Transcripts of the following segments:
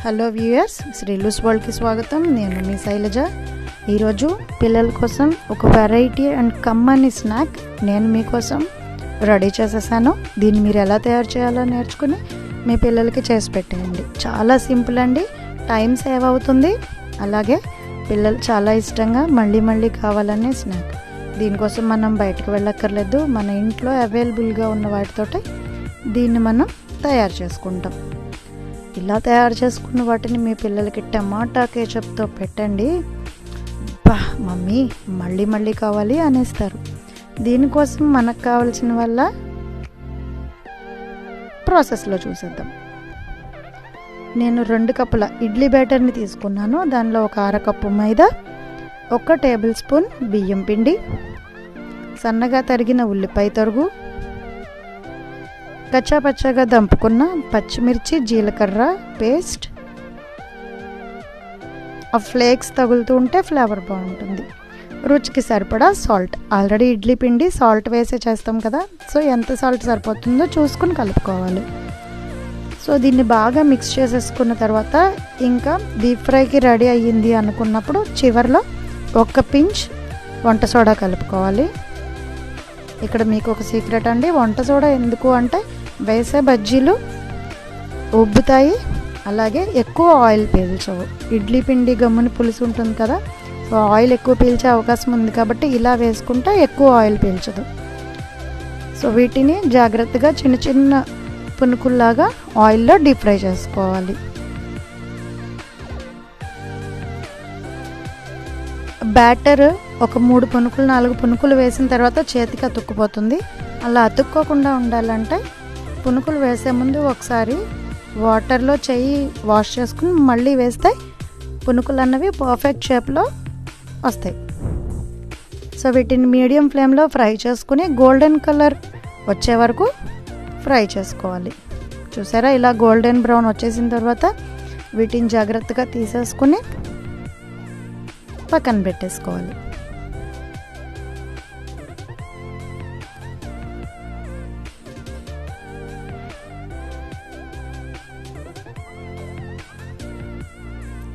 Hello viewers, Sreelu's వరల్డ్కి స్వాగతం. నేను మీ శైలజ. ఈరోజు పిల్లల కోసం ఒక వెరైటీ అండ్ కమ్మని స్నాక్ నేను మీకోసం రెడీ చేసేసాను. దీన్ని మీరు ఎలా తయారు చేయాలో నేర్చుకుని మీ పిల్లలకి చేసి పెట్టేయండి. చాలా సింపుల్ అండి, టైం సేవ్ అవుతుంది. అలాగే పిల్లలు చాలా ఇష్టంగా మళ్ళీ కావాలనే స్నాక్. దీనికోసం మనం బయటకు వెళ్ళక్కర్లేదు, మన ఇంట్లో అవైలబుల్గా ఉన్న వాటితోటి దీన్ని మనం తయారు చేసుకుంటాం. ఇలా తయారు చేసుకున్న వాటిని మీ పిల్లలకి టమాటా కేచప్తో పెట్టండి, బా మమ్మీ మళ్ళీ కావాలి అనేస్తారు. దీనికోసం మనకు కావాల్సిన వల్ల ప్రాసెస్లో చూసేద్దాం. నేను 2 కప్పుల ఇడ్లీ బ్యాటర్ని తీసుకున్నాను. దానిలో ఒక అరకప్పు మైదా, 1 టేబుల్ స్పూన్ బియ్యం పిండి, సన్నగా తరిగిన ఉల్లిపాయ తరుగు, కచ్చాపచ్చాగా దంపుకున్న పచ్చిమిర్చి జీలకర్ర పేస్ట్. ఆ ఫ్లేక్స్ తగులుతూ ఉంటే ఫ్లేవర్ బాగుంటుంది. రుచికి సరిపడా సాల్ట్. ఆల్రెడీ ఇడ్లీ పిండి సాల్ట్ వేసే చేస్తాం కదా, సో ఎంత సాల్ట్ సరిపోతుందో చూసుకుని కలుపుకోవాలి. సో దీన్ని బాగా మిక్స్ చేసేసుకున్న తర్వాత ఇంకా డీప్ ఫ్రైకి రెడీ అయ్యింది అనుకున్నప్పుడు చివరిలో 1 పించ్ వంట సోడా కలుపుకోవాలి. ఇక్కడ మీకు ఒక సీక్రెట్ అండి, వంట సోడా ఎందుకు అంటే వేసే బజ్జీలు ఉబ్బుతాయి, అలాగే ఎక్కువ ఆయిల్ పీల్చవు. ఇడ్లీ పిండి గమ్ముని పులుసు ఉంటుంది కదా, సో ఆయిల్ ఎక్కువ పీల్చే అవకాశం ఉంది కాబట్టి ఇలా వేసుకుంటే ఎక్కువ ఆయిల్ పీల్చదు. సో వీటిని జాగ్రత్తగా చిన్న పునుకుల్లాగా ఆయిల్లో డీప్ ఫ్రై చేసుకోవాలి. బ్యాటర్ ఒక 3 పునుకులు 4 పునుకులు వేసిన తర్వాత చేతికి అతుక్కుపోతుంది. అలా అతుక్కోకుండా ఉండాలంటే పునుకులు వేసే ముందు ఒకసారి వాటర్లో చెయ్యి వాష్ చేసుకుని మళ్ళీ వేస్తే పునుకులు అన్నవి పర్ఫెక్ట్ షేప్లో వస్తాయి. సో వీటిని మీడియం ఫ్లేమ్లో ఫ్రై చేసుకుని గోల్డెన్ కలర్ వచ్చే వరకు ఫ్రై చేసుకోవాలి. చూసారా, ఇలా గోల్డెన్ బ్రౌన్ వచ్చేసిన తర్వాత వీటిని జాగ్రత్తగా తీసేసుకుని పక్కన పెట్టేసుకోవాలి.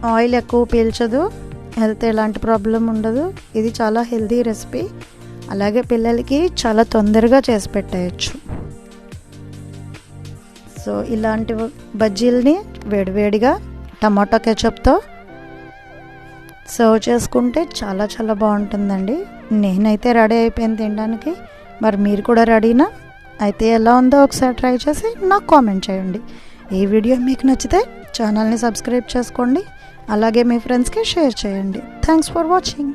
ఆయిల్ ఎక్కువ పీల్చదు, హెల్త్ ఎలాంటి ప్రాబ్లం ఉండదు. ఇది చాలా హెల్తీ రెసిపీ, అలాగే పిల్లలకి చాలా తొందరగా చేసి పెట్టేయచ్చు. సో ఇలాంటి బజ్జీలని వేడివేడిగా టమాటో కెచప్తో సర్వ్ చేసుకుంటే చాలా బాగుంటుందండి. నేనైతే రెడీ అయిపోయింది తినడానికి. మరి మీరు కూడా రెడీనా? అయితే ఎలా ఉందో ఒకసారి ట్రై చేసి నాకు కామెంట్ చేయండి. ఈ వీడియో మీకు నచ్చితే ఛానల్ని సబ్స్క్రైబ్ చేసుకోండి, అలాగే మీ ఫ్రెండ్స్కి షేర్ చేయండి. Thanks for watching.